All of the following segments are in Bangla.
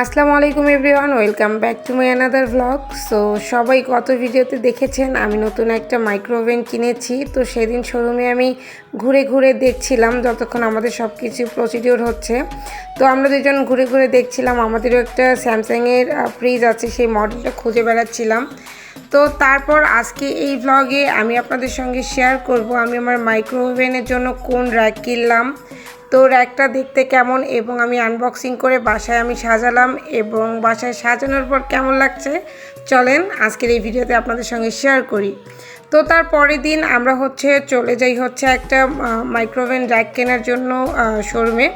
আসসালামু আলাইকুম everyone, welcome back to my another blog. So সবাই গত ভিডিওতে দেখেছেন আমি নতুন একটা মাইক্রোওভেন কিনেছি। তো সেদিন শোরুমে আমি ঘুরে ঘুরে দেখছিলাম যতক্ষণ আমাদের সব কিছু প্রসিডিওর হচ্ছে। তো আমরা দুজন ঘুরে ঘুরে দেখছিলাম, আমাদেরও একটা স্যামসাংয়ের ফ্রিজ আছে, সেই মডেলটা খুঁজে বেড়াচ্ছিলাম। তো তারপর আজকে এই ব্লগে আমি আপনাদের সঙ্গে শেয়ার করব আমি আমার মাইক্রোওভেনের জন্য কোন র্যাক কিনলাম, তো র্যাকটা দেখতে কেমন এবং আমি আনবক্সিং করে বাসায় আমি সাজালাম এবং বাসায় সাজানোর পর কেমন লাগছে চলেন আজকের এই ভিডিওতে আপনাদের সঙ্গে শেয়ার করি। তো তার পরের দিন আমরা চলে যাই একটা মাইক্রোওভেন র্যাক কেনার জন্য শোরুমে।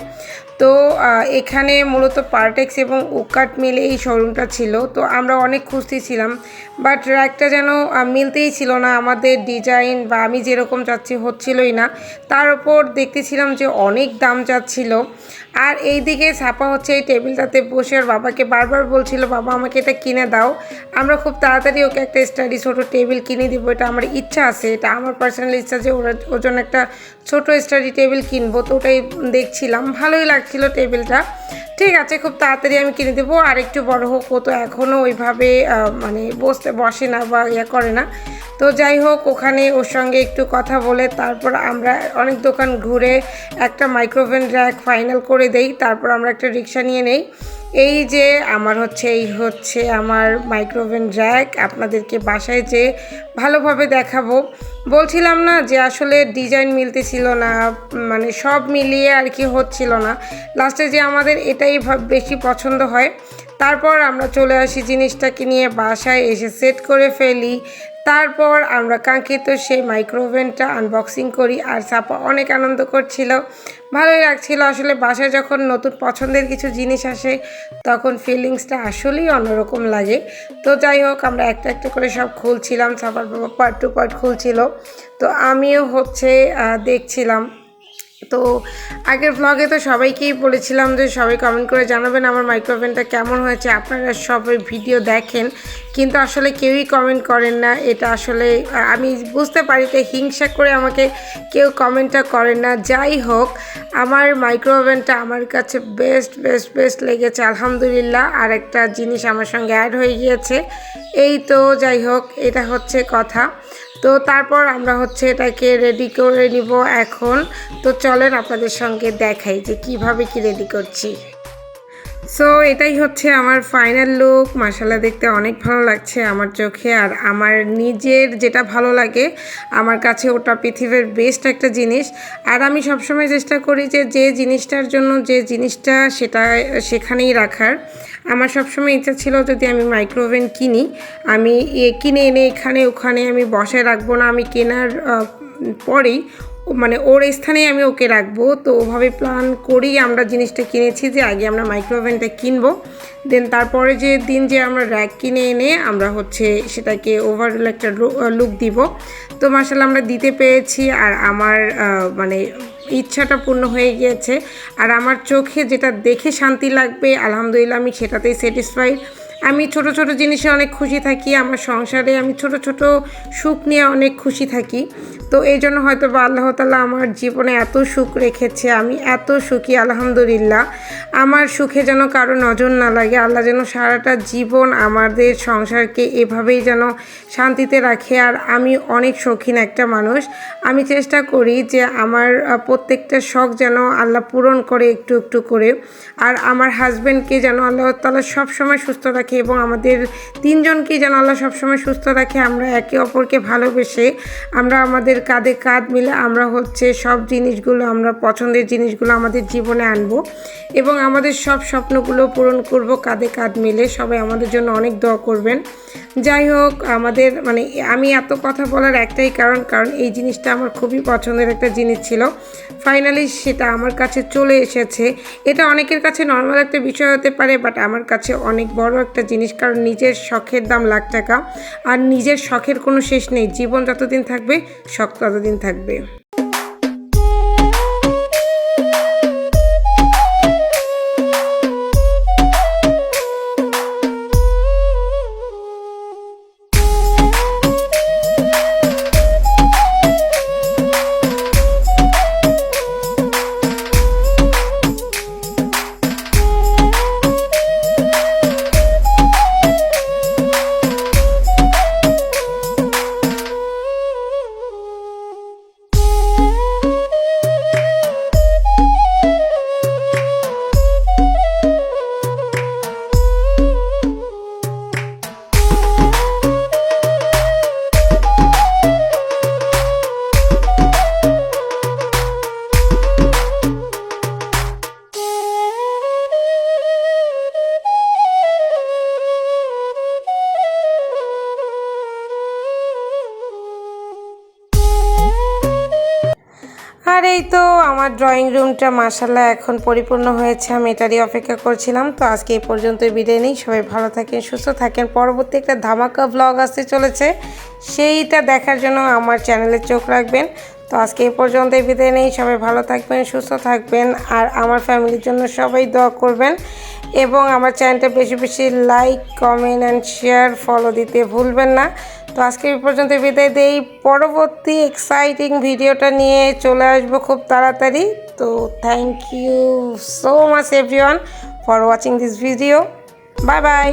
তো এখানে মূলত পার্টেক্স এবং উকাট মিলে এই শোরুমটা ছিল। তো আমরা অনেক খুঁজতেছিলাম, বাট র্যাকটা যেন মিলতেই ছিল না, আমাদের ডিজাইন বা আমি যেরকম চাচ্ছি হচ্ছিলই না। তার উপর দেখতেছিলাম যে অনেক দাম চাচ্ছিল। আর এই দিকে ছাপা এই টেবিলটাতে বসে ওর বাবাকে বারবার বলছিল, বাবা আমাকে এটা কিনে দাও, আমরা খুব তাড়াতাড়ি ওকে একটা স্টাডি ছোটো টেবিল কিনে দিব, এটা আমার ইচ্ছা আছে, এটা আমার পার্সোনাল ইচ্ছা যে ওর জন্য একটা ছোটো স্টাডি টেবিল কিনবো। তো ওটাই দেখছিলাম, ভালোই লাগছিল টেবিলটা। ঠিক আছে, খুব তাড়াতাড়ি আমি কিনে দেবো, আর একটু বড় হোক, ও তো এখনও ওইভাবে বসে না বা করে না। তো যাই হোক, ওখানে ওর সঙ্গে একটু কথা বলে তারপর আমরা অনেক দোকান ঘুরে একটা মাইক্রোওভেন র্যাক ফাইনাল করে দেই। তারপর আমরা একটা রিক্সা নিয়ে নেই। এই যে আমার আমার মাইক্রোওভেন র্যাক, আপনাদেরকে বাসায় যে ভালোভাবে দেখাবো। বলছিলাম না যে আসলে ডিজাইন মিলতেছিল না, সব মিলিয়ে আর কি হচ্ছিল না। লাস্টে যে আমাদের এটাই বেশি পছন্দ হয়, তারপর আমরা চলে আসি জিনিসটাকে নিয়ে বাসায় এসে সেট করে ফেলি। তারপর আমরা কাঙ্ক্ষিত সেই মাইক্রোওভেনটা আনবক্সিং করি, আর সাপা অনেক আনন্দ করছিল, ভালোই লাগছিল। আসলে বাসায় যখন নতুন পছন্দের কিছু জিনিস আসে তখন ফিলিংসটা আসলেই অন্যরকম লাগে। তো যাই হোক, আমরা একটা একটা করে সব খুলছিলাম, সাপার বাবা পার্ট টু পার্ট খুলছিল, তো আমিও দেখছিলাম। তো আগের ব্লগে তো সবাইকেই বলেছিলাম যে সবাই কমেন্ট করে জানাবেন আমার মাইক্রোওভেনটা কেমন হয়েছে। আপনারা সবাই ভিডিও দেখেন, কিন্তু আসলে কেউই কমেন্ট করেন না। এটা আসলে আমি বুঝতে পারি যে হিংসা করে আমাকে কেউ কমেন্টটা করেন না। যাই হোক, আমার মাইক্রোওভেনটা আমার কাছে বেস্ট লেগেছে আলহামদুলিল্লাহ। আর একটা জিনিস আমার সঙ্গে অ্যাড হয়ে গিয়েছে, এই তো যাই হোক, এটা কথা। তো তারপর আমরা এটাকে রেডি করে নিব এখন। তো চলেন আপনাদের সঙ্গে দেখাই যে কিভাবে কি রেডি করছি। সো এটাই আমার ফাইনাল লুক। মাশাআল্লাহ, দেখতে অনেক ভালো লাগছে আমার চোখে, আর আমার নিজের যেটা ভালো লাগে আমার কাছে ওটা পৃথিবীর বেস্ট একটা জিনিস। আর আমি সবসময় চেষ্টা করি যে জিনিসটার জন্য যে জিনিসটা সেটা সেখানেই রাখার। আমার সবসময় ইচ্ছা ছিল যদি আমি মাইক্রোওভেন কিনি, আমি কিনে এনে এখানে ওখানে আমি বসায় রাখবো না, আমি কেনার পরেই ওর স্থানেই আমি ওকে রাখবো। তো ওভাবে প্ল্যান করেই আমরা জিনিসটা কিনেছি যে আগে আমরা মাইক্রোওভেনটা কিনবো, দেন তারপরে যে দিন যে আমরা র্যাক কিনে এনে আমরা সেটাকে ওভারঅল একটা লুক দিব। তো মাশাআল্লাহ আমরা দিতে পেরেছি, আর আমার ইচ্ছাটা পূর্ণ হয়ে গিয়েছে। আর আমার চোখে যেটা দেখে শান্তি লাগবে আলহামদুলিল্লাহ আমি সেটাতেই স্যাটিসফাইড। আমি ছোট ছোট জিনিসে অনেক খুশি থাকি, আমার সংসারে আমি ছোট ছোট সুখ নিয়ে অনেক খুশি থাকি। তো এই জন্য হয়তো বা আল্লাহ তাআলা আমার জীবনে এত সুখ রেখেছে, আমি এত সুখী আলহামদুলিল্লাহ। আমার সুখে যেন কারো নজর না লাগে, আল্লাহ যেন সারাটা জীবন আমাদের সংসারকে এভাবেই যেন শান্তিতে রাখে। আর আমি অনেক শৌখিন একটা মানুষ, আমি চেষ্টা করি যে আমার প্রত্যেকটা শখ যেন আল্লাহ পূরণ করে একটু একটু করে। আর আমার হাজব্যান্ডকে যেন আল্লাহ তাআলা সবসময় সুস্থ রাখে এবং আমাদের তিনজনকেই যেন আল্লাহ সবসময় সুস্থ রাখে। আমরা একে অপরকে ভালোবেসে আমরা আমাদের কাঁধে কাঁধ মিলে আমরা সব জিনিসগুলো, আমরা পছন্দের জিনিসগুলো আমাদের জীবনে আনবো এবং আমাদের সব স্বপ্নগুলো পূরণ করব কাঁধে কাঁধ মিলে। সবাই আমাদের জন্য অনেক দোয়া করবেন। যাই হোক, আমাদের আমি এত কথা বলার একটাই কারণ এই জিনিসটা আমার খুবই পছন্দের একটা জিনিস ছিল। ফাইনালি সেটা আমার কাছে চলে এসেছে। এটা অনেকের কাছে নর্মাল একটা বিষয় হতে পারে, বাট আমার কাছে অনেক বড় একটা জিনিস, কারণ নিজের শখের দাম লাখ টাকা, আর নিজের শখের কোনো শেষ নেই। জীবন যতদিন থাকবে শখ ততদিন থাকবে। আমার ড্রয়িং রুমটা মাশাআল্লাহ এখন পরিপূর্ণ হয়েছে, আমি এটারই অপেক্ষা করছিলাম। তো আজকে এই পর্যন্তই বিদায় নিই, সবাই ভালো থাকেন, সুস্থ থাকেন। পরবর্তী একটা ধামাকা ব্লগ আসতে চলেছে, সেইটা দেখার জন্য আমার চ্যানেলে চোখ রাখবেন। তো আজকে এই পর্যন্তই বিদায় নেই, সবাই ভালো থাকবেন, সুস্থ থাকবেন, আর আমার ফ্যামিলির জন্য সবাই দোয়া করবেন এবং আমার চ্যানেলটা বেশি বেশি like, comment and share, follow দিতে ভুলবেন না। তো আজকে এই পর্যন্ত বিদায় দেই, পরবর্তী এক্সাইটিং ভিডিওটা নিয়ে চলে আসবো খুব তাড়াতাড়ি। তো thank you so much everyone for watching this video. Bye by.